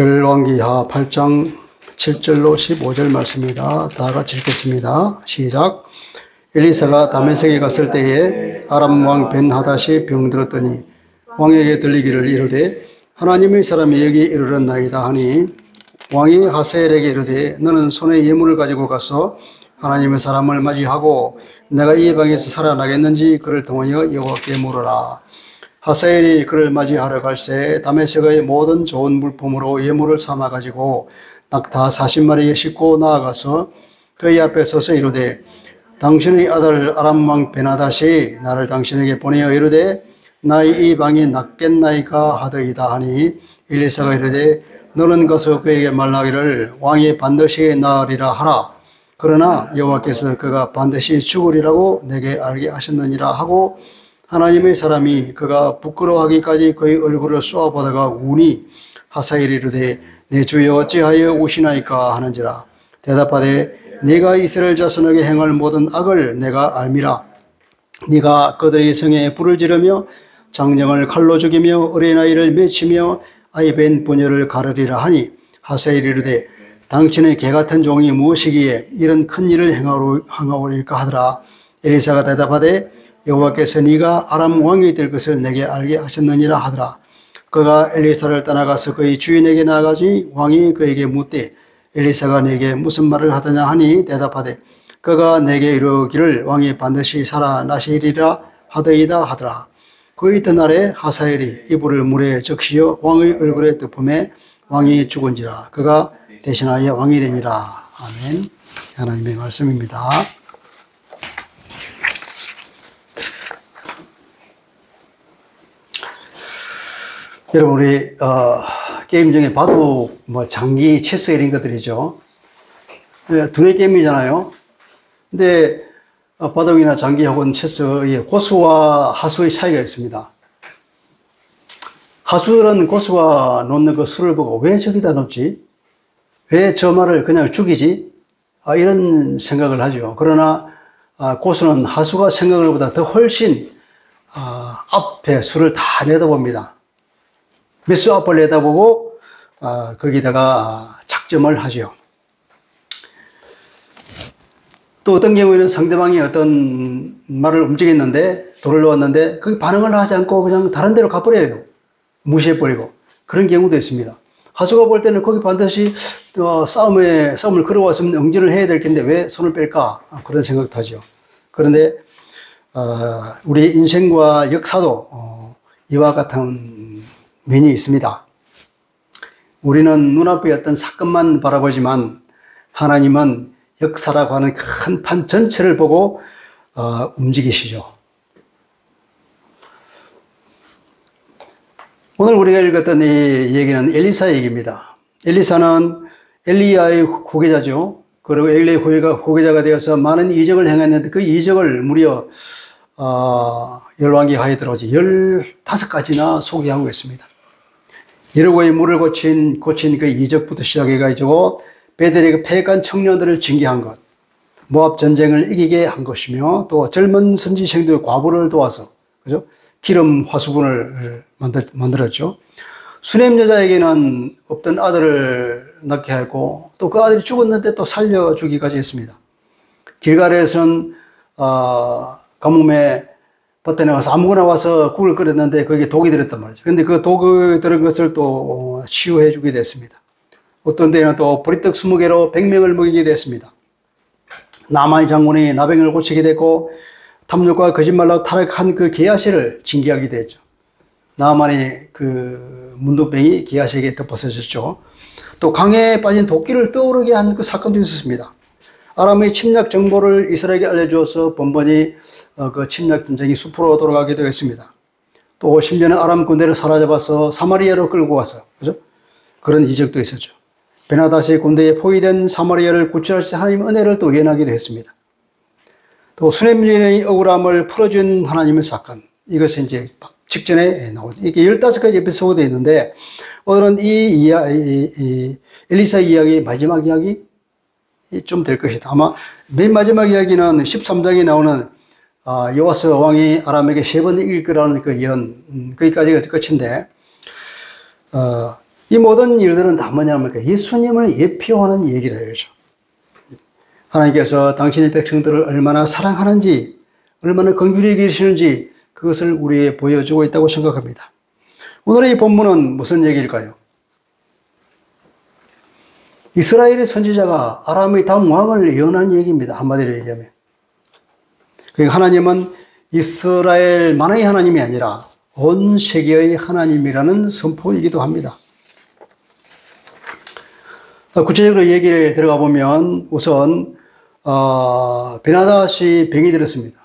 열왕기하 8장 7절로 15절 말씀입니다. 다 같이 읽겠습니다. 시작. 엘리사가 다메섹에 갔을 때에 아람 왕 벤하닷이 병들었더니 왕에게 들리기를 이르되 하나님의 사람이 여기 이르렀나이다 하니 왕이 하사엘에게 이르되 너는 손에 예물을 가지고 가서 하나님의 사람을 맞이하고 내가 이 방에서 살아나겠는지 그를 통하여 여호와께 물으라. 하사엘이 그를 맞이하러 갈새 다메섹의 모든 좋은 물품으로 예물을 삼아 가지고 낙타 40마리에 싣고 나아가서 그의 앞에 서서 이르되 당신의 아들 아람 왕 벤하닷이 나를 당신에게 보내어 이르되 나의 이 방이 낫겠나이까 하더이다 하니 엘리사가 이르되 너는 가서 그에게 말하기를 왕이 반드시 나으리라 하라. 그러나 여호와께서 그가 반드시 죽으리라고 내게 알게 하셨느니라 하고 하나님의 사람이 그가 부끄러워하기까지 그의 얼굴을 쏘아보다가 우니 하사엘이 이르되 내 주여 어찌하여 우시나이까 하는지라. 대답하되 네가 이스라엘 자손에게 행할 모든 악을 내가 알미라. 네가 그들의 성에 불을 지르며 장정을 칼로 죽이며 어린아이를 맺히며 아이벤 부녀를 가르리라 하니 하사엘이 이르되 당신의 개같은 종이 무엇이기에 이런 큰 일을 행하오리까 하더라. 엘리사가 대답하되 여호와께서 네가 아람 왕이 될 것을 내게 알게 하셨느니라 하더라. 그가 엘리사를 떠나가서 그의 주인에게 나아가지 왕이 그에게 묻되 엘리사가 네게 무슨 말을 하더냐 하니 대답하되 그가 내게 이르기를 왕이 반드시 살아나시리라 하더이다 하더라. 그 이튿날에 하사엘이 이불을 물에 적시어 왕의 얼굴에 덮음에 왕이 죽은지라. 그가 대신하여 왕이 되니라. 아멘. 하나님의 말씀입니다. 여러분, 우리 게임 중에 바둑, 장기, 체스 이런 것들이죠. 두뇌 게임이잖아요. 근데 바둑이나 장기 혹은 체스의 고수와 하수의 차이가 있습니다. 하수는 고수가 놓는 그 수를 보고 왜 저기다 놓지? 왜 저 말을 그냥 죽이지? 이런 생각을 하죠. 그러나 고수는 하수가 생각을 보다 더 훨씬 앞에 수를 다 내다봅니다. 몇 수 앞을 내다보고 거기다가 착점을 하죠. 또 어떤 경우에는 상대방이 어떤 말을 움직였는데 돌을 놓았는데 그 반응을 하지 않고 그냥 다른 데로 가버려요. 무시해버리고 그런 경우도 있습니다. 하수가 볼 때는 거기 반드시 싸움을 걸어왔으면 응전을 해야 될 텐데 왜 손을 뺄까? 그런 생각도 하죠. 그런데 우리 인생과 역사도 이와 같은 면이 있습니다. 우리는 눈앞의 어떤 사건만 바라보지만 하나님은 역사라고 하는 큰 판 전체를 보고 움직이시죠. 오늘 우리가 읽었던 이 얘기는 엘리사 얘기입니다. 엘리사는 엘리야의 후계자죠. 그리고 엘리야의 후계자가 되어서 많은 이적을 행했는데 그 이적을 무려 열왕기하에 들어오지 15가지나 소개하고 있습니다. 여리고의 물을 고친 그 이적부터 시작해가지고 베델의 패간 청년들을 징계한 것, 모압 전쟁을 이기게 한 것이며 또 젊은 선지생들의 과부를 도와서 그죠? 기름 화수분을 만들었죠. 수넴 여자에게는 없던 아들을 낳게 하고 또 그 아들이 죽었는데 또 살려주기까지 했습니다. 길갈에서는 가뭄에 밭에 나가서 아무거나 와서 국을 끓였는데 거기에 독이 들었단 말이죠. 근데 그 독이 들은 것을 또 치유해 주게 됐습니다. 어떤 때는 또 보리떡 20개로 100명을 먹이게 됐습니다. 나만의 장군이 나병을 고치게 됐고 탐욕과 거짓말로 타락한 그 게하시를 징계하게 됐죠. 나만의 그 문둥병이 게하시에게 덮어서졌죠. 또 강에 빠진 도끼를 떠오르게 한 그 사건도 있었습니다. 아람의 침략 정보를 이스라엘에게 알려주어서 번번이 그 침략 전쟁이 숲으로 돌아가게 되었습니다. 또 심지어는 아람 군대를 사로잡아서 사마리아로 끌고 와서 그죠? 그런 이적도 있었죠. 벤하닷의 군대에 포위된 사마리아를 구출하신 하나님의 은혜를 또 예언하기도 했습니다. 또 수넴 여인의 억울함을 풀어준 하나님의 사건, 이것은 이제 직전에 나오죠. 이게 15가지 에피소드가 있는데 오늘은 이 엘리사 이야기의 마지막 이야기 좀 될 것이다. 아마 맨 마지막 이야기는 13장에 나오는 여호와스 왕이 아람에게 3번 이길 거라는 그 예언, 거기까지가 끝인데 이 모든 일들은 다 뭐냐면 예수님을 예표하는 얘기를 해야죠. 하나님께서 당신의 백성들을 얼마나 사랑하는지, 얼마나 긍휼히 여기시는지 그것을 우리에게 보여주고 있다고 생각합니다. 오늘의 이 본문은 무슨 얘기일까요? 이스라엘의 선지자가 아람의 다음 왕을 예언한 얘기입니다. 한마디로 얘기하면. 그러니까 하나님은 이스라엘만의 하나님이 아니라 온 세계의 하나님이라는 선포이기도 합니다. 구체적으로 얘기를 들어가 보면 우선 베나닷이 병이 들었습니다.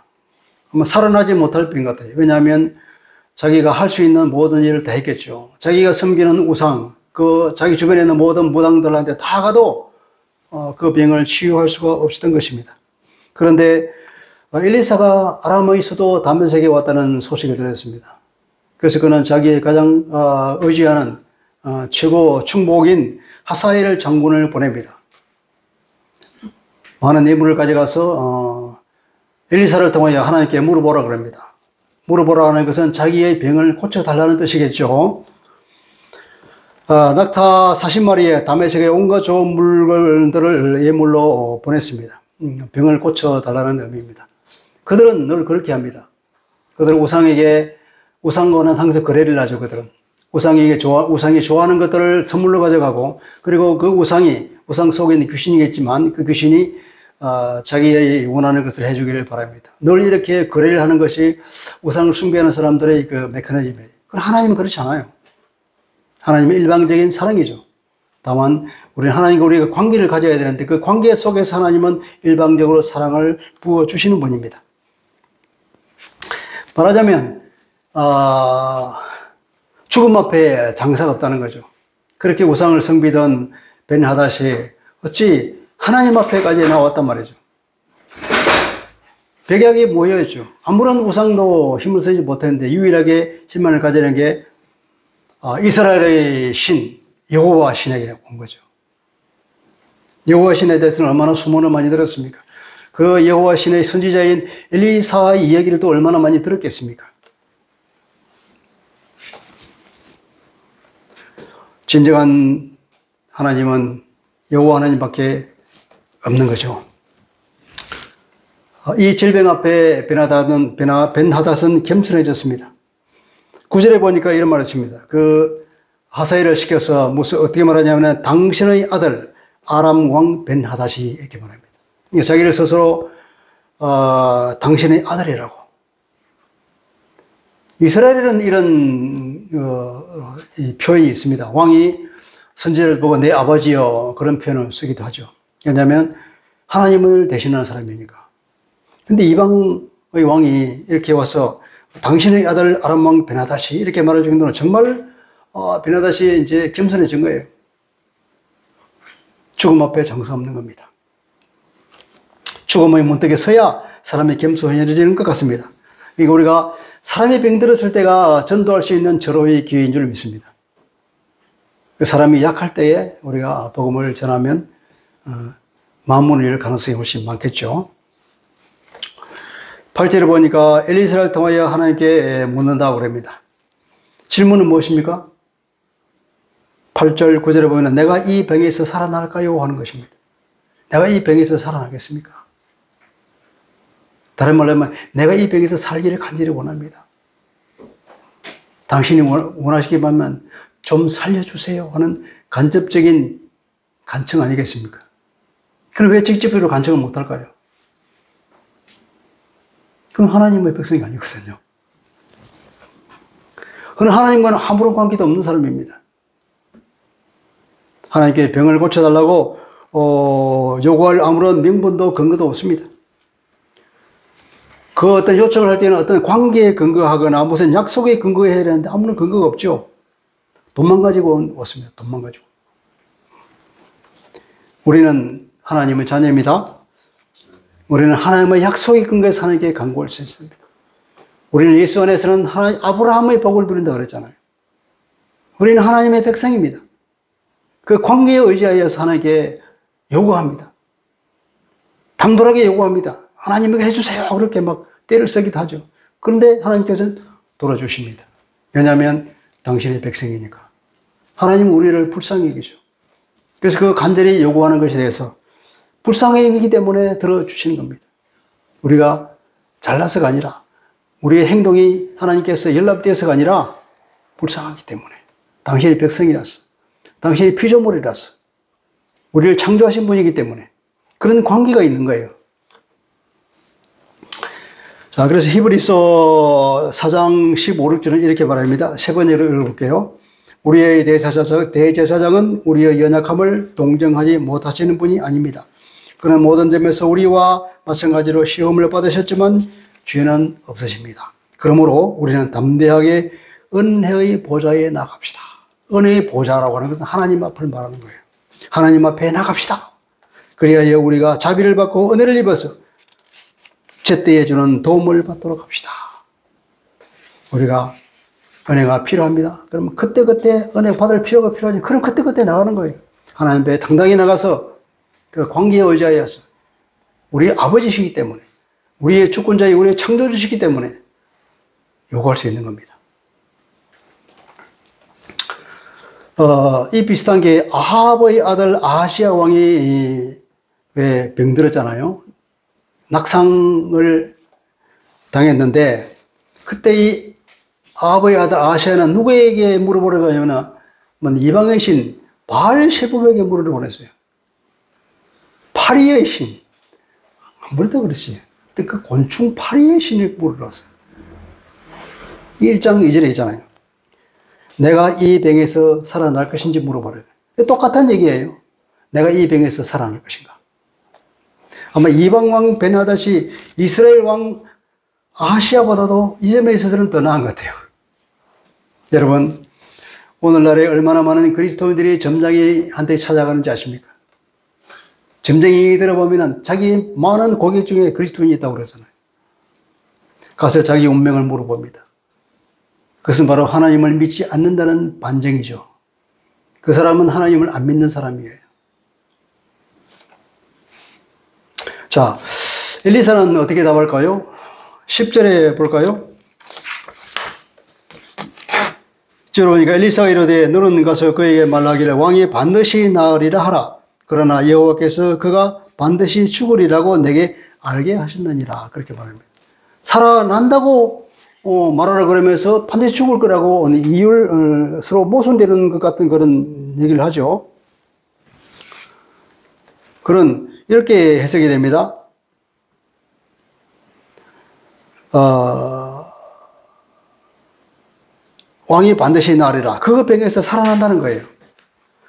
아마 살아나지 못할 병 같아요. 왜냐하면 자기가 할 수 있는 모든 일을 다 했겠죠. 자기가 섬기는 우상, 자기 주변에 있는 모든 무당들한테 다 가도 그 병을 치유할 수가 없었던 것입니다. 그런데 엘리사가 아람의 수도 다메섹에 왔다는 소식이 들렸습니다. 그래서 그는 자기의 가장 의지하는 최고 충복인 하사엘 장군을 보냅니다. 많은 예물을 가져가서 엘리사를 통하여 하나님께 물어보라 그럽니다. 물어보라 하는 것은 자기의 병을 고쳐달라는 뜻이겠죠. 낙타 40마리에 다메섹의 온갖 좋은 물건들을 예물로 보냈습니다. 병을 고쳐달라는 의미입니다. 그들은 늘 그렇게 합니다. 그들은 우상과는 항상 거래를 하죠. 그들은 우상이 좋아하는 것들을 선물로 가져가고, 그리고 그 우상 속에 있는 귀신이겠지만 그 귀신이 자기의 원하는 것을 해주기를 바랍니다. 늘 이렇게 거래를 하는 것이 우상을 숭배하는 사람들의 그 메커니즘이에요. 그러나 하나님은 그렇지 않아요. 하나님은 일방적인 사랑이죠. 다만 우리는 하나님과 우리가 관계를 가져야 되는데 그 관계 속에서 하나님은 일방적으로 사랑을 부어주시는 분입니다. 말하자면 죽음 앞에 장사가 없다는 거죠. 그렇게 우상을 섬기던 벤하닷이 어찌 하나님 앞에까지 나왔단 말이죠. 백약이 모여있죠. 아무런 우상도 힘을 쓰지 못했는데 유일하게 힘만을 가지는 게 이스라엘의 신, 여호와 신에게 온 거죠. 여호와 신에 대해서는 얼마나 소문을 많이 들었습니까? 그 여호와 신의 선지자인 엘리사의 이야기를 또 얼마나 많이 들었겠습니까? 진정한 하나님은 여호와 하나님밖에 없는 거죠. 이 질병 앞에 벤하닷은 겸손해졌습니다. 9절에 보니까 이런 말을 했습니다. 그 하사엘을 시켜서 어떻게 말하냐면 당신의 아들 아람 왕 벤하닷이 이렇게 말합니다. 그러니까 자기를 스스로 당신의 아들이라고. 이스라엘에는 이런 표현이 있습니다. 왕이 선지자를 보고 내 아버지여 그런 표현을 쓰기도 하죠. 왜냐하면 하나님을 대신하는 사람이니까. 근데 이방의 왕이 이렇게 와서 당신의 아들 아람 왕 벤하닷이 이렇게 말할 정도는 정말 벤하닷이 이제 겸손해진 거예요. 죽음 앞에 장사 없는 겁니다. 죽음의 문턱에 서야 사람이 겸손해지는 것 같습니다. 그러니까 우리가 사람이 병들었을 때가 전도할 수 있는 절호의 기회인 줄 믿습니다. 사람이 약할 때에 우리가 복음을 전하면 만문을 열 가능성이 훨씬 많겠죠. 8절에 보니까 엘리사를 통하여 하나님께 묻는다고 그럽니다. 질문은 무엇입니까? 8절 9절에 보면 내가 이 병에서 살아날까요? 하는 것입니다. 내가 이 병에서 살아나겠습니까? 다른 말로 하면 내가 이 병에서 살기를 간절히 원합니다. 당신이 원하시기만 좀 살려주세요 하는 간접적인 간청 아니겠습니까? 그럼 왜 직접적으로 간청을 못할까요? 그건 하나님의 백성이 아니거든요. 그건 하나님과는 아무런 관계도 없는 사람입니다. 하나님께 병을 고쳐달라고 요구할 아무런 명분도 근거도 없습니다. 그 어떤 요청을 할 때는 어떤 관계에 근거하거나 무슨 약속에 근거해야 되는데 아무런 근거가 없죠. 돈만 가지고 왔습니다. 돈만 가지고. 우리는 하나님의 자녀입니다. 우리는 하나님의 약속에 근거해서 하나님께 간구할 수 있습니다. 우리는 예수 안에서는 아브라함의 복을 누린다 그랬잖아요. 우리는 하나님의 백성입니다. 그 관계에 의지하여서 하나님께 요구합니다. 당돌하게 요구합니다. 하나님에게 해주세요. 그렇게 막 때를 쓰기도 하죠. 그런데 하나님께서는 돌아주십니다. 왜냐하면 당신의 백성이니까. 하나님은 우리를 불쌍히 여기죠. 그래서 그 간절히 요구하는 것에 대해서 불쌍히 여기기 때문에 들어주시는 겁니다. 우리가 잘나서가 아니라 우리의 행동이 하나님께서 연락되어서가 아니라 불쌍하기 때문에 당신이 백성이라서 당신이 피조물이라서 우리를 창조하신 분이기 때문에 그런 관계가 있는 거예요. 자, 그래서 히브리서 4장 15, 16절은 이렇게 말합니다. 세 번째로 읽어볼게요. 우리의 대제사장은 우리의 연약함을 동정하지 못하시는 분이 아닙니다. 그는 모든 점에서 우리와 마찬가지로 시험을 받으셨지만 죄는 없으십니다. 그러므로 우리는 담대하게 은혜의 보좌에 나갑시다. 은혜의 보좌라고 하는 것은 하나님 앞을 말하는 거예요. 하나님 앞에 나갑시다. 그리하여 우리가 자비를 받고 은혜를 입어서 제때에 주는 도움을 받도록 합시다. 우리가 은혜가 필요합니다. 그럼 그때그때 은혜 받을 필요가 필요하지. 그럼 그때그때 나가는 거예요. 하나님 앞에 당당히 나가서 그 관계의 의자에서 우리 아버지시기 때문에 우리의 주권자이 우리의 창조주시기 때문에 요구할 수 있는 겁니다. 이 비슷한 게 아합의 아들 아하시야 왕이 왜 병들었잖아요. 낙상을 당했는데 그때 이 아합의 아들 아하시야는 누구에게 물어보려고 하냐면 이방의 신 바알세불에게 물으려고 했어요. 파리의 신. 아무래도 그렇지. 그 곤충 파리의 신을 물으러 왔어요. 1장 2절에 있잖아요. 내가 이 병에서 살아날 것인지 물어보래요. 똑같은 얘기예요. 내가 이 병에서 살아날 것인가. 아마 이방왕 벤하닷이 이스라엘 왕 아하시야보다도 이 점에 있어서는 더 나은 것 같아요. 여러분, 오늘날에 얼마나 많은 그리스도인들이 점쟁이한테 찾아가는지 아십니까? 점쟁이 들어보면 자기 많은 고객 중에 그리스도인이 있다고 그러잖아요. 가서 자기 운명을 물어봅니다. 그것은 바로 하나님을 믿지 않는다는 반증이죠. 그 사람은 하나님을 안 믿는 사람이에요. 자, 엘리사는 어떻게 답할까요? 10절에 볼까요? 10절 보니까 엘리사가 이르되 너는 가서 그에게 말하기를 왕이 반드시 나으리라 하라. 그러나 여호와께서 그가 반드시 죽으리라고 내게 알게 하셨느니라. 그렇게 말합니다. 살아난다고 말하라 그러면서 반드시 죽을 거라고 이유를 서로 모순되는 것 같은 그런 얘기를 하죠. 이렇게 해석이 됩니다. 왕이 반드시 나으리라. 그 병에서 살아난다는 거예요.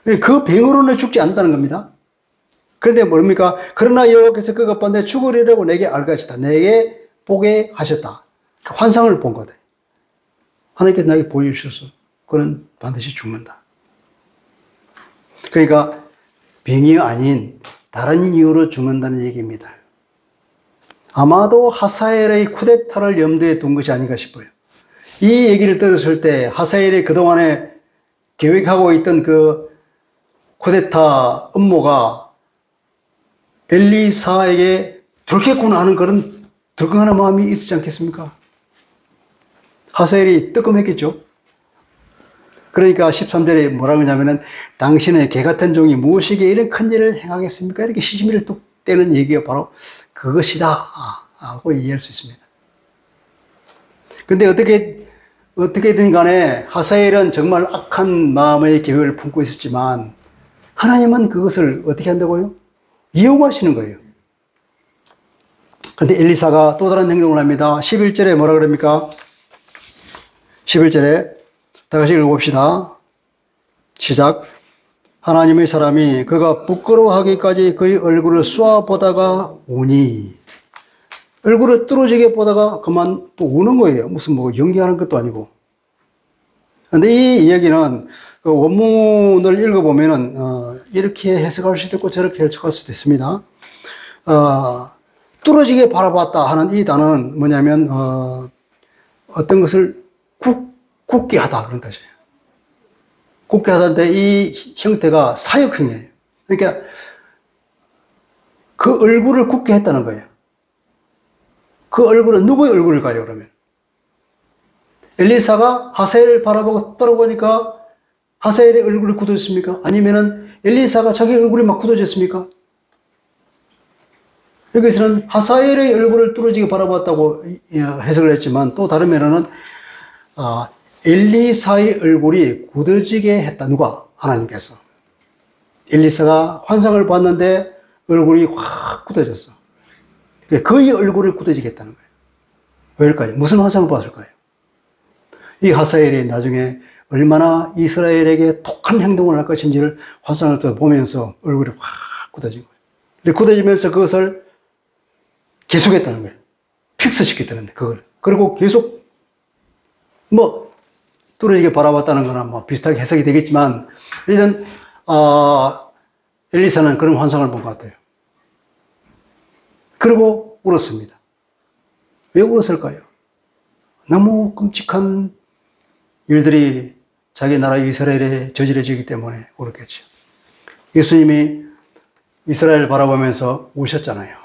그 병으로는 죽지 않는다는 겁니다. 그런데 뭡니까? 그러나 여호와께서 그가 반드시 죽으리라고 내게 알게 하셨다. 내게 보게 하셨다. 환상을 본 거다. 하나님께서 나에게 보여주셔서 그는 반드시 죽는다. 그러니까 병이 아닌 다른 이유로 죽는다는 얘기입니다. 아마도 하사엘의 쿠데타를 염두에 둔 것이 아닌가 싶어요. 이 얘기를 들었을 때 하사엘이 그동안에 계획하고 있던 그 쿠데타 음모가 엘리사에게 들켰구나 하는 그런 들컥하는 마음이 있지 않겠습니까? 하사엘이 뜨끔했겠죠. 그러니까 13절에 뭐라고 하냐면은 당신의 개같은 종이 무엇이기에 이런 큰 일을 행하겠습니까? 이렇게 시시미를 뚝 떼는 얘기가 바로 그것이다 하고 이해할 수 있습니다. 근데 어떻게든 간에 하사엘은 정말 악한 마음의 계획을 품고 있었지만 하나님은 그것을 어떻게 한다고요? 이용하시는 거예요. 그런데 엘리사가 또 다른 행동을 합니다. 11절에 뭐라 그럽니까? 11절에 다 같이 읽어봅시다. 시작. 하나님의 사람이 그가 부끄러워하기까지 그의 얼굴을 쏘아보다가 우니. 얼굴을 뚫어지게 보다가 그만 또 우는 거예요. 무슨 뭐 연기하는 것도 아니고. 그런데 이 이야기는 그 원문을 읽어보면은 이렇게 해석할 수도 있고 저렇게 해석할 수도 있습니다. 뚫어지게 바라봤다 하는 이 단어는 뭐냐면 어떤 것을 굳게 하다 그런 뜻이에요. 굳게 하다인데 이 형태가 사역형이에요. 그러니까 그 얼굴을 굳게 했다는 거예요. 그 얼굴은 누구의 얼굴일까요, 그러면? 엘리사가 하사엘을 바라보고 떨어보니까 하사엘의 얼굴이 굳어졌습니까? 아니면은 엘리사가 자기 얼굴이 막 굳어졌습니까? 여기서는 하사엘의 얼굴을 뚫어지게 바라봤다고 해석을 했지만 또 다른 면에는 엘리사의 얼굴이 굳어지게 했다. 누가? 하나님께서. 엘리사가 환상을 봤는데 얼굴이 확 굳어졌어. 그의 얼굴을 굳어지게 했다는 거예요. 왜일까요? 무슨 환상을 봤을까요? 이 하사엘이 나중에 얼마나 이스라엘에게 독한 행동을 할 것인지를 환상을 또 보면서 얼굴이 확 굳어진 거예요. 굳어지면서 그것을 계속했다는 거예요. 픽스시켰다는 그걸. 그리고 계속 뚫어지게 바라봤다는 거나 비슷하게 해석이 되겠지만 일단 엘리사는 그런 환상을 본 것 같아요. 그리고 울었습니다. 왜 울었을까요? 너무 끔찍한 일들이 자기 나라 이스라엘에 저지러지기 때문에 울었겠죠. 예수님이 이스라엘을 바라보면서 우셨잖아요.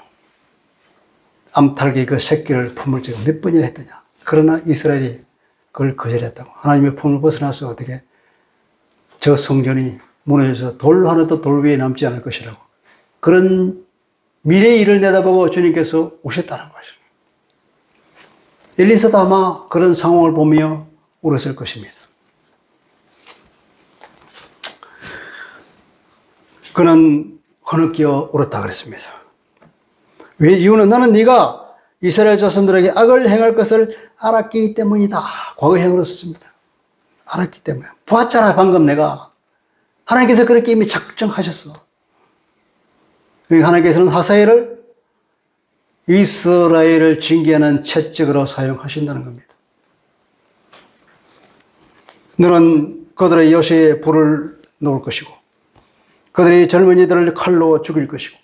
암탉이 그 새끼를 품을 적을 몇 번이나 했더냐. 그러나 이스라엘이 그걸 거절했다고. 하나님의 품을 벗어나서 어떻게 저 성전이 무너져서 돌 하나도 돌 위에 남지 않을 것이라고. 그런 미래의 일을 내다보고 주님께서 우셨다는 거죠. 엘리사도 아마 그런 상황을 보며 울었을 것입니다. 그는 흐느끼어 울었다 그랬습니다. 왜? 이유는 나는 네가 이스라엘 자손들에게 악을 행할 것을 알았기 때문이다. 과거에 행으로 썼습니다. 알았기 때문에. 보았잖아 방금 내가. 하나님께서 그렇게 이미 작정하셨어. 하나님께서는 하사엘을 이스라엘을 징계하는 채찍으로 사용하신다는 겁니다. 너는 그들의 여시에 불을 놓을 것이고 그들의 젊은이들을 칼로 죽일 것이고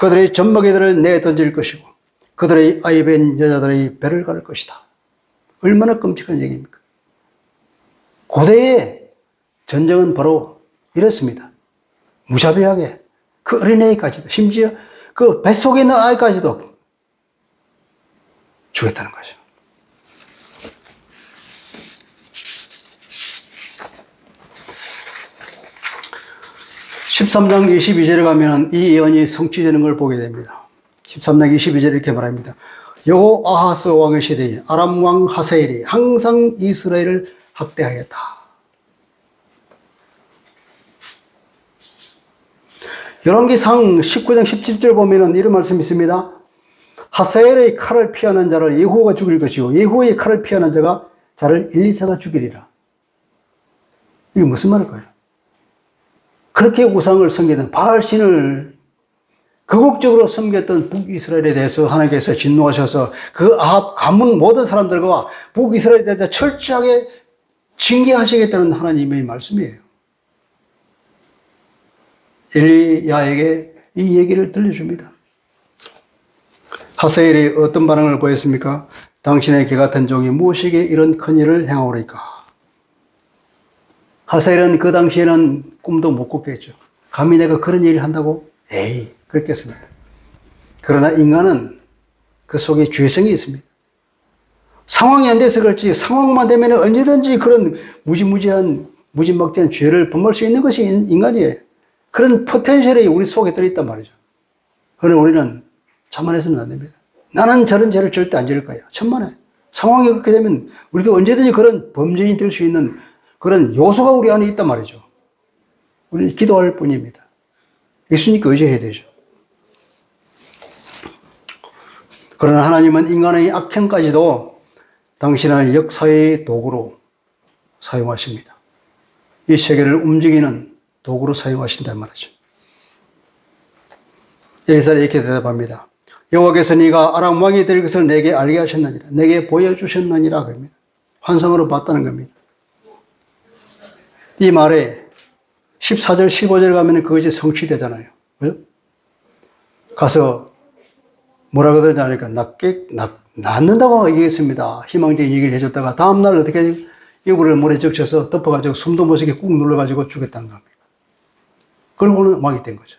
그들의 젖먹이들을 내던질 것이고 그들의 아이벤 여자들의 배를 가를 것이다. 얼마나 끔찍한 얘기입니까? 고대의 전쟁은 바로 이렇습니다. 무자비하게 그 어린애까지도 심지어 그 뱃속에 있는 아이까지도 죽였다는 거죠. (13장 22절에) 가면 이 예언이 성취되는 걸 보게 됩니다. 13장 22절에 이렇게 말합니다. 여호아하스 왕의 시대에 아람 왕 하사엘이 항상 이스라엘을 학대하였다. 열왕기상 19장 17절 보면은 이런 말씀이 있습니다. 하사엘의 칼을 피하는 자를 예후가 죽일 것이고 예후의 칼을 피하는 자를 엘리사가 죽이리라. 이게 무슨 말일까요? 그렇게 우상을 섬기던 바알신을 극욕적으로 섬겼던 북이스라엘에 대해서 하나님께서 진노하셔서 그 아합 가문 모든 사람들과 북이스라엘에 대해서 철저하게 징계하시겠다는 하나님의 말씀이에요. 엘리야에게 이 얘기를 들려줍니다. 하사엘이 어떤 반응을 보였습니까? 당신의 개 같은 종이 무엇이기에 이런 큰 일을 행하오리까? 하사엘은 그 당시에는 꿈도 못 꿨겠죠. 감히 내가 그런 일을 한다고? 에이, 그랬겠습니다. 그러나 인간은 그 속에 죄성이 있습니다. 상황이 안 돼서 그렇지 상황만 되면 언제든지 그런 무지막지한 죄를 범할 수 있는 것이 인간이에요. 그런 포텐셜이 우리 속에 들어있단 말이죠. 그러나 우리는 자만해서는 안 됩니다. 나는 저런 죄를 절대 안 지을 거야. 천만에. 상황이 그렇게 되면 우리도 언제든지 그런 범죄인이 될 수 있는 그런 요소가 우리 안에 있단 말이죠. 우리는 기도할 뿐입니다. 예수님께 의지해야 되죠. 그러나 하나님은 인간의 악행까지도 당신의 역사의 도구로 사용하십니다. 이 세계를 움직이는 도구로 사용하신단 말이죠. 엘리사는 이렇게 대답합니다. 여호와께서 네가 아람 왕이 될 것을 내게 알게 하셨느니라. 내게 보여주셨느니라. 그럽니다. 환상으로 봤다는 겁니다. 이 말에 14절 15절 가면 그것이 성취되잖아요. 그죠? 가서 뭐라고 그러지 않으니까 낫는다고 얘기했습니다. 희망적인 얘기를 해줬다가 다음날 어떻게 이불을 물에 적셔서 덮어가지고 숨도 못 쉬게 꾹 눌러가지고 죽였다는 겁니다. 그러고는 왕이 된 거죠.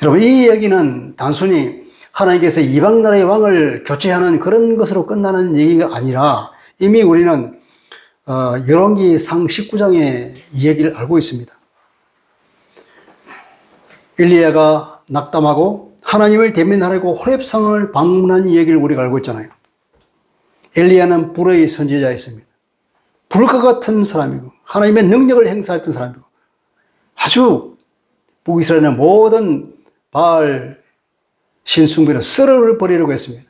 여러분, 이 얘기는 단순히 하나님께서 이방 나라의 왕을 교체하는 그런 것으로 끝나는 얘기가 아니라 이미 우리는 열왕기상 19장의 이야기를 알고 있습니다. 엘리야가 낙담하고 하나님을 대면하려고 호렙산을 방문한 이야기를 우리가 알고 있잖아요. 엘리야는 불의 선지자였습니다. 불과 같은 사람이고 하나님의 능력을 행사했던 사람이고 아주 북이스라엘의 모든 바알 신숭배를 쓸어버리려고 했습니다.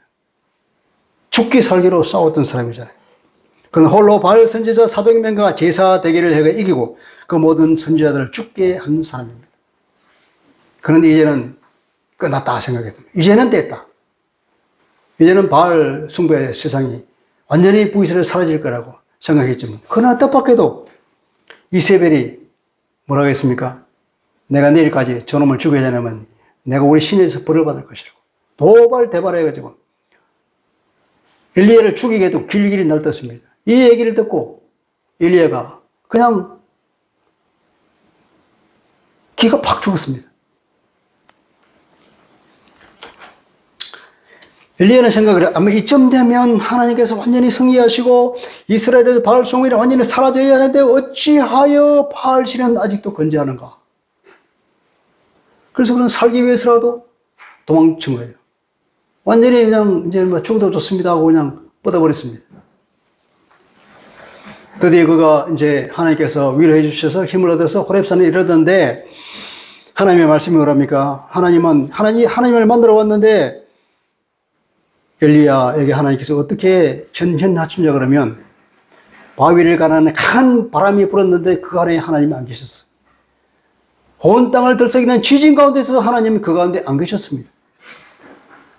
죽기 살기로 싸웠던 사람이잖아요. 그는 홀로 바알 선지자 400명과 제사 대결을 해가 이기고 그 모든 선지자들을 죽게 한 사람입니다. 그런데 이제는 끝났다 생각했습니다. 이제는 됐다. 이제는 바알 숭배 세상이 완전히 북이스라엘 사라질 거라고 생각했지만 그러나 뜻밖에도 이세벨이 뭐라고 했습니까? 내가 내일까지 저놈을 죽이지 않으면 내가 우리 신에서 벌을 받을 것이라고 도발 대발해가지고 엘리야를 죽이게도 길길이 날떴습니다. 이 얘기를 듣고 엘리야가 그냥 기가 팍 죽었습니다. 엘리야는 생각을 해요. 아마 이쯤 되면 하나님께서 완전히 승리하시고 이스라엘에서 바알 숭배이 완전히 사라져야 하는데 어찌하여 바알 신은 아직도 건재하는가? 그래서 그는 살기 위해서라도 도망친 거예요. 완전히 그냥 이제 뭐 죽어도 좋습니다 하고 그냥 뻗어버렸습니다. 드디어 그가 이제 하나님께서 위로해 주셔서 힘을 얻어서 호렙산에 이르렀는데 하나님의 말씀이 뭐랍니까? 하나님을 만들어 왔는데 엘리야에게 하나님께서 어떻게 전현하시냐 그러면 바위를 가르는 강한 바람이 불었는데 그 안에 하나님이 안 계셨어요. 온 땅을 들썩이는 지진 가운데서도 하나님은 그 가운데 안 계셨습니다.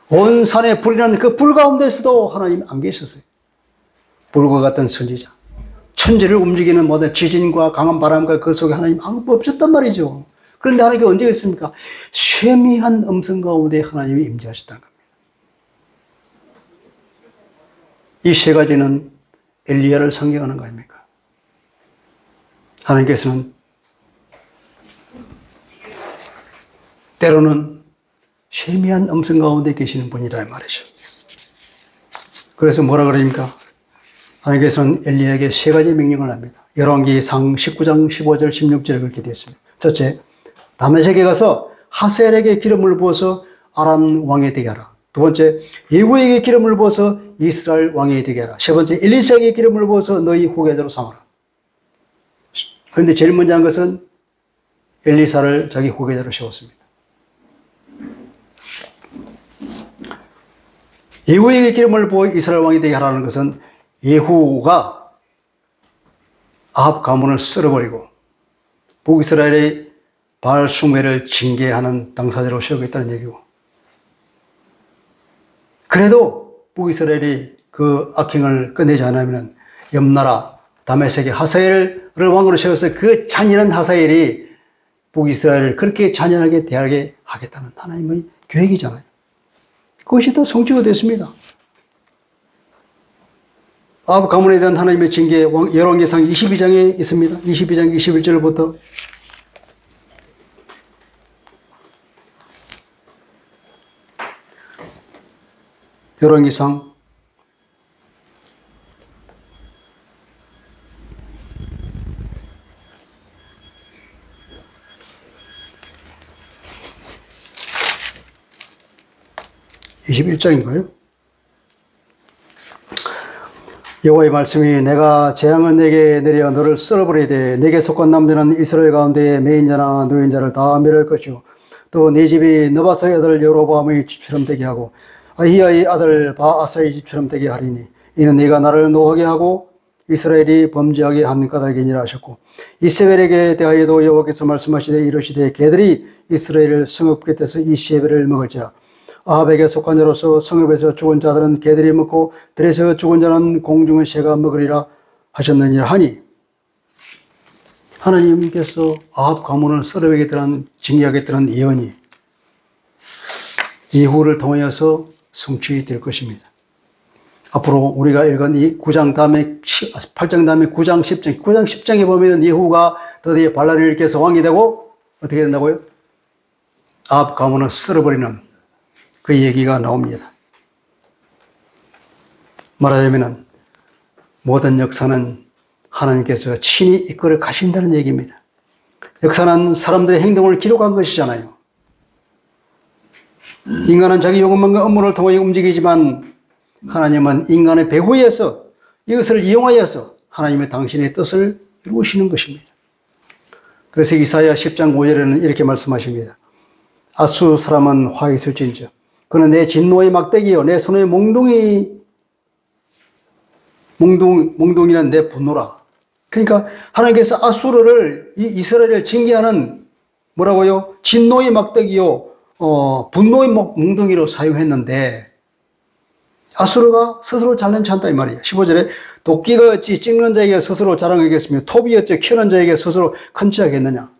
온 산에 불이 나는 그 불 가운데서도 하나님이 안 계셨어요. 불과 같은 선지자. 천지를 움직이는 모든 지진과 강한 바람과 그 속에 하나님 아무것도 없었단 말이죠. 그런데 하나님께 언제 했습니까? 쇠미한 음성 가운데 하나님이 임재하셨다는 겁니다. 이 세 가지는 엘리야를 상징하는 거 아닙니까? 하나님께서는 때로는 세미한 음성 가운데 계시는 분이다 이 말이죠. 그래서 뭐라 그러니까 하나님께서는 엘리야에게 세 가지 명령을 합니다. 열왕기상 19장 15절 16절에 그렇게 되어 있습니다. 첫째, 다메섹에 가서 하사엘에게 기름을 부어서 아람 왕이 되게 하라. 두 번째, 예후에게 기름을 부어서 이스라엘 왕이 되게 하라. 세 번째, 엘리사에게 기름을 부어서 너희 후계자로 삼아라. 그런데 제일 먼저 한 것은 엘리사를 자기 후계자로 세웠습니다. 예후에게 기름을 부어 이스라엘 왕이 되게 하라는 것은 예후가 아합 가문을 쓸어버리고 북이스라엘의 바알 숭배를 징계하는 당사자로 세우겠다는 얘기고, 그래도 북이스라엘이 그 악행을 끝내지 않으면 옆나라 다메섹의 하사엘을 왕으로 세워서 그 잔인한 하사엘이 북이스라엘을 그렇게 잔인하게 대하게 하겠다는 하나님의 계획이잖아요. 그것이 또 성취가 됐습니다. 아합 가문에 대한 하나님의 징계 열왕기상 22장에 있습니다. 22장 21절부터 열왕기상 21장인가요? 여호와의 말씀이 내가 재앙을 내게 내려 너를 쓸어버리되 내게 속한 남자는 이스라엘 가운데 매인자나 노인자를 다 멸할 것이요 또 네 집이 느바사의 아들 여로보암의 집처럼 되게 하고 아히야의 아들 바아사의 집처럼 되게 하리니 이는 네가 나를 노하게 하고 이스라엘이 범죄하게 한 까닭이니라 하셨고 이세벨에게 대하여도 여호와께서 말씀하시되 이르시되 개들이 이스라엘을 성읍 곁에서 이세벨을 먹을지라 아합에게 속한 자로서 성읍에서 죽은 자들은 개들이 먹고 들에서 죽은 자는 공중의 새가 먹으리라 하셨느니라 하니, 하나님께서 아합 가문을 썰어버리겠다는 징계하겠다는 예언이 예후를 통하여서 성취될 것입니다. 앞으로 우리가 읽은 이 9장 다음에 8장 다음에 9장 10장 9장 10장에 보면 예후가 드디어 발라를 일으켜서 왕이 되고 어떻게 된다고요? 아합 가문을 썰어버리는 그 얘기가 나옵니다. 말하자면 모든 역사는 하나님께서 친히 이끌어 가신다는 얘기입니다. 역사는 사람들의 행동을 기록한 것이잖아요. 인간은 자기 욕망과 업무를 통해 움직이지만 하나님은 인간의 배후에서 이것을 이용하여서 하나님의 당신의 뜻을 이루시는 것입니다. 그래서 이사야 10장 5절에는 이렇게 말씀하십니다. 아수 사람은 화 있을진저 그는 내 진노의 막대기요 내 손의 몽둥이는 내 분노라. 그러니까 하나님께서 아수르를 이스라엘을 징계하는 뭐라고요? 진노의 막대기요 분노의 몽둥이로 사용했는데 아수르가 스스로 잘난 체한다 이 말이에요. 15절에 도끼가 어찌 찍는 자에게 스스로 자랑하겠으며 톱이 어찌 키우는 자에게 스스로 큰 체하겠느냐.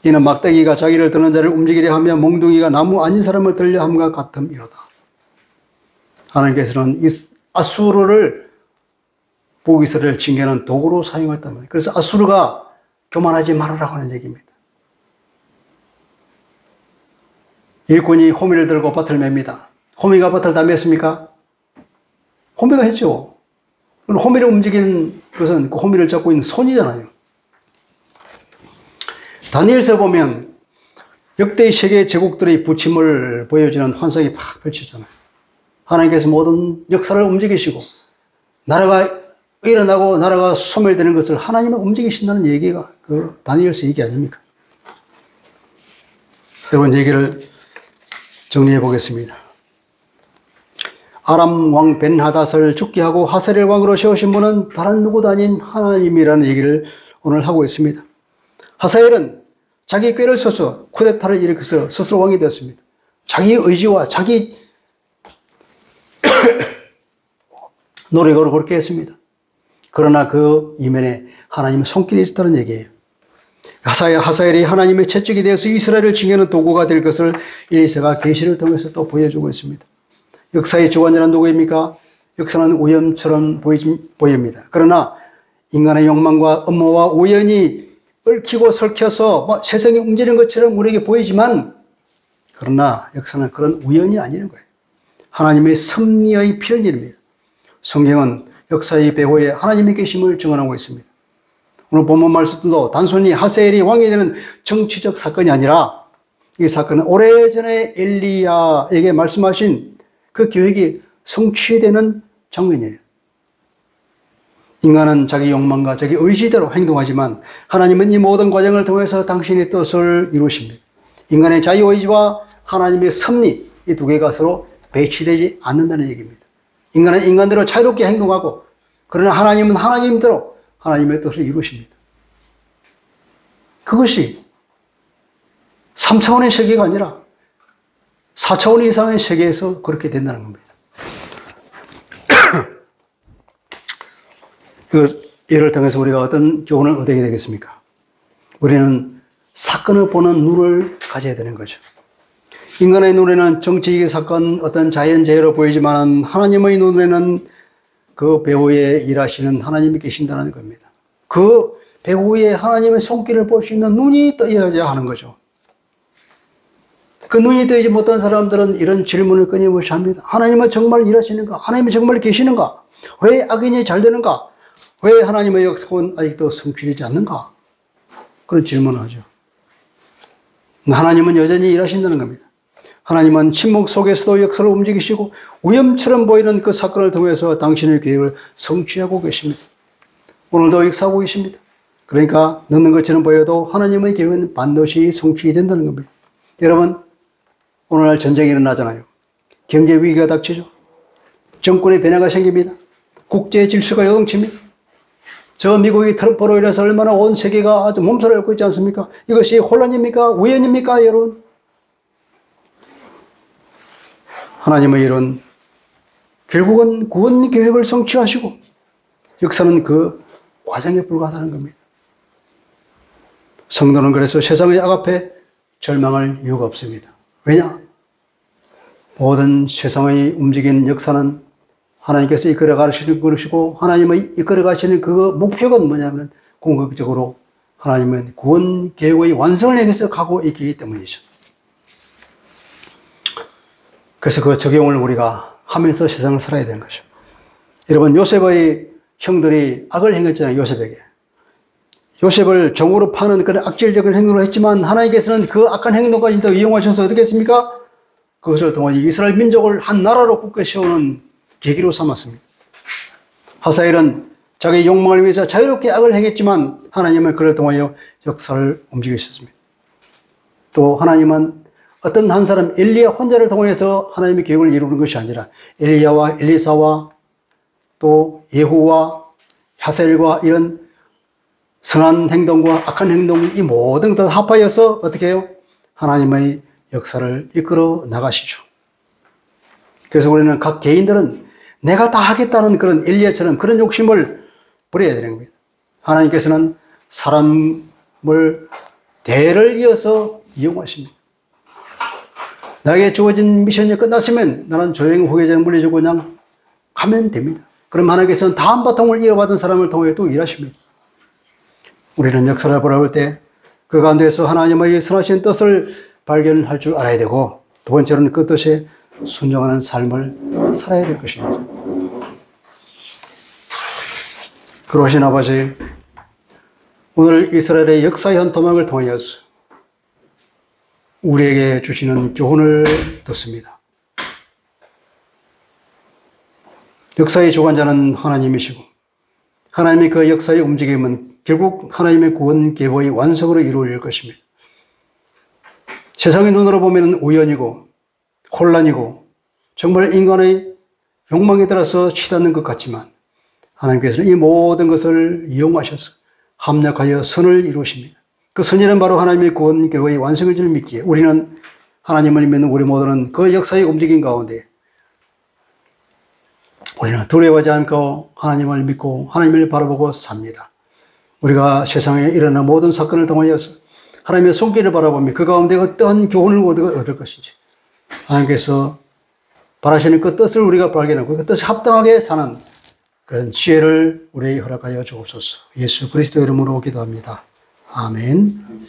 이는 막대기가 자기를 드는 자를 움직이려 하며 몽둥이가 나무 아닌 사람을 들려 함과 같음이로다. 하나님께서는 이 아수르를 북이스라엘을 징계하는 도구로 사용했단 말이에요. 그래서 아수르가 교만하지 말아라고 하는 얘기입니다. 일꾼이 호미를 들고 밭을 맵니다. 호미가 밭을 다 맸습니까? 호미가 했죠. 호미를 움직이는 것은 그 호미를 잡고 있는 손이잖아요. 다니엘서 보면 역대의 세계 제국들의 부침을 보여주는 환상이 팍 펼쳐지잖아요. 하나님께서 모든 역사를 움직이시고 나라가 일어나고 나라가 소멸되는 것을 하나님은 움직이신다는 얘기가 그 다니엘서 얘기 아닙니까? 여러분 얘기를 정리해 보겠습니다. 아람 왕 벤하닷을 죽게 하고 하사렐 왕으로 세우신 분은 다른 누구도 아닌 하나님이라는 얘기를 오늘 하고 있습니다. 하사엘은 자기 꾀를 써서 쿠데타를 일으켜서 스스로 왕이 되었습니다. 자기 의지와 자기 노력으로 그렇게 했습니다. 그러나 그 이면에 하나님의 손길이 있다는 얘기예요. 하사엘이 하나님의 채찍이 되어서 이스라엘을 징계하는 도구가 될 것을 엘리사가 계시를 통해서 또 보여주고 있습니다. 역사의 주관자는 누구입니까? 역사는 우연처럼 보입니다. 그러나 인간의 욕망과 음모와 우연이 얽히고 설켜서 세상이 움직이는 것처럼 우리에게 보이지만 그러나 역사는 그런 우연이 아니는 거예요. 하나님의 섭리의 필연 일입니다. 성경은 역사의 배후에 하나님의 계심을 증언하고 있습니다. 오늘 본문 말씀도 단순히 하사엘이 왕이 되는 정치적 사건이 아니라 이 사건은 오래전에 엘리야에게 말씀하신 그 계획이 성취되는 장면이에요. 인간은 자기 욕망과 자기 의지대로 행동하지만 하나님은 이 모든 과정을 통해서 당신의 뜻을 이루십니다. 인간의 자유의지와 하나님의 섭리 이 두 개가 서로 배치되지 않는다는 얘기입니다. 인간은 인간대로 자유롭게 행동하고 그러나 하나님은 하나님대로 하나님의 뜻을 이루십니다. 그것이 3차원의 세계가 아니라 4차원 이상의 세계에서 그렇게 된다는 겁니다. 그 예를 통해서 우리가 어떤 교훈을 얻게 되겠습니까? 우리는 사건을 보는 눈을 가져야 되는 거죠. 인간의 눈에는 정치적인 사건, 어떤 자연재해로 보이지만 하나님의 눈에는 그 배후에 일하시는 하나님이 계신다는 겁니다. 그 배후에 하나님의 손길을 볼 수 있는 눈이 떠야 하는 거죠. 그 눈이 뜨이지 못한 사람들은 이런 질문을 끊임없이 합니다. 하나님은 정말 일하시는가? 하나님은 정말 계시는가? 왜 악인이 잘 되는가? 왜 하나님의 역사는 아직도 성취되지 않는가? 그런 질문을 하죠. 하나님은 여전히 일하신다는 겁니다. 하나님은 침묵 속에서도 역사를 움직이시고 위험처럼 보이는 그 사건을 통해서 당신의 계획을 성취하고 계십니다. 오늘도 역사하고 계십니다. 그러니까 늦는 것처럼 보여도 하나님의 계획은 반드시 성취된다는 겁니다. 여러분, 오늘날 전쟁이 일어나잖아요. 경제 위기가 닥치죠. 정권의 변화가 생깁니다. 국제 질서가 요동칩니다. 저 미국이 트럼프로 인해서 얼마나 온 세계가 아주 몸살을 앓고 있지 않습니까? 이것이 혼란입니까? 우연입니까, 여러분? 하나님의 일은 결국은 구원 계획을 성취하시고 역사는 그 과정에 불과하다는 겁니다. 성도는 그래서 세상의 악 앞에 절망할 이유가 없습니다. 왜냐? 모든 세상의 움직이는 역사는 하나님께서 이끌어 가시는 것이고 하나님의 이끌어 가시는 그 목적은 뭐냐면 궁극적으로 하나님은 구원 계획의 완성을 향해서 가고 있기 때문이죠. 그래서 그 적용을 우리가 하면서 세상을 살아야 되는 거죠. 여러분, 요셉의 형들이 악을 행했잖아요, 요셉에게. 요셉을 종으로 파는 그런 악질적인 행동을 했지만 하나님께서는 그 악한 행동까지도 이용하셔서 어떻게 했습니까? 그것을 통해 이스라엘 민족을 한 나라로 굳게 세우는 계기로 삼았습니다. 하사엘은 자기 욕망을 위해서 자유롭게 악을 행했지만 하나님은 그를 통하여 역사를 움직이셨습니다. 또 하나님은 어떤 한 사람 엘리야 혼자를 통해서 하나님의 계획을 이루는 것이 아니라 엘리야와 엘리사와 또 예후와 하사엘과 이런 선한 행동과 악한 행동 이 모든 것을 합하여서 어떻게 해요? 하나님의 역사를 이끌어 나가시죠. 그래서 우리는 각 개인들은 내가 다 하겠다는 그런 엘리야처럼 그런 욕심을 버려야 되는 겁니다. 하나님께서는 사람을 대를 이어서 이용하십니다. 나에게 주어진 미션이 끝났으면 나는 조용히 후계자를 물려주고 그냥 가면 됩니다. 그럼 하나님께서는 다음 바통을 이어받은 사람을 통해 또 일하십니다. 우리는 역사를 바라볼 때 그 가운데서 하나님의 선하신 뜻을 발견할 줄 알아야 되고, 두 번째로는 그 뜻에 순종하는 삶을 살아야 될 것입니다. 그러신 아버지, 오늘 이스라엘의 역사의 한 도막을 통하여서 우리에게 주시는 교훈을 듣습니다. 역사의 주관자는 하나님이시고 하나님의 그 역사의 움직임은 결국 하나님의 구원 계획의 완성으로 이루어질 것입니다. 세상의 눈으로 보면 우연이고 혼란이고 정말 인간의 욕망에 따라서 치닫는 것 같지만 하나님께서는 이 모든 것을 이용하셔서 합력하여 선을 이루십니다. 그 선이란 바로 하나님의 구원 계획의 완성일 줄 믿기에 우리는 하나님을 믿는 우리 모두는 그 역사의 움직임 가운데 우리는 두려워하지 않고 하나님을 믿고 하나님을 바라보고 삽니다. 우리가 세상에 일어나는 모든 사건을 통하여서 하나님의 손길을 바라보며 그 가운데 어떠한 교훈을 얻을 것인지 하나님께서 바라시는 그 뜻을 우리가 발견하고 그 뜻에 합당하게 사는 그런 지혜를 우리에게 허락하여 주옵소서. 예수 그리스도 이름으로 기도합니다. 아멘.